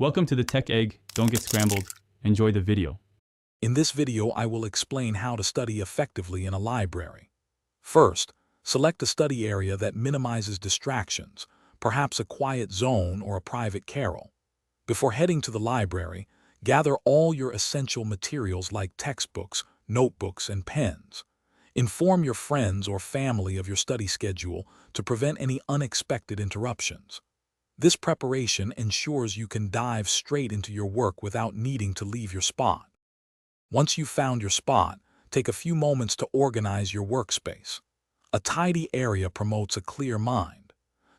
Welcome to the Tech Egg. Don't get scrambled. Enjoy the video. In this video, I will explain how to study effectively in a library. First, select a study area that minimizes distractions, perhaps a quiet zone or a private carrel. Before heading to the library, gather all your essential materials like textbooks, notebooks, and pens. Inform your friends or family of your study schedule to prevent any unexpected interruptions. This preparation ensures you can dive straight into your work without needing to leave your spot. Once you've found your spot, take a few moments to organize your workspace. A tidy area promotes a clear mind.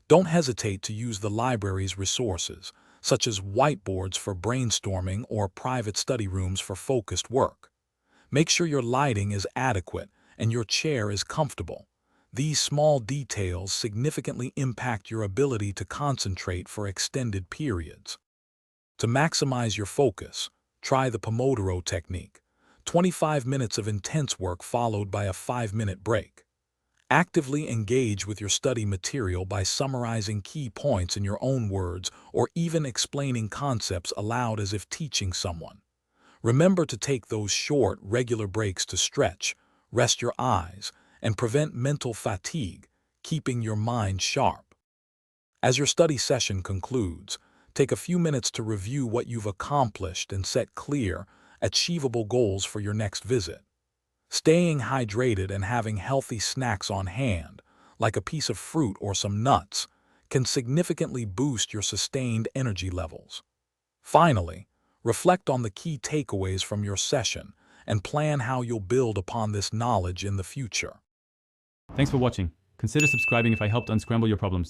Don't hesitate to use the library's resources, such as whiteboards for brainstorming or private study rooms for focused work. Make sure your lighting is adequate and your chair is comfortable. These small details significantly impact your ability to concentrate for extended periods. To maximize your focus, try the Pomodoro technique, 25 minutes of intense work followed by a 5-minute break. Actively engage with your study material by summarizing key points in your own words or even explaining concepts aloud as if teaching someone. Remember to take those short, regular breaks to stretch, rest your eyes, and prevent mental fatigue, keeping your mind sharp. As your study session concludes, take a few minutes to review what you've accomplished and set clear, achievable goals for your next visit. Staying hydrated and having healthy snacks on hand, like a piece of fruit or some nuts, can significantly boost your sustained energy levels. Finally, reflect on the key takeaways from your session and plan how you'll build upon this knowledge in the future. Thanks for watching. Consider subscribing if I helped unscramble your problems.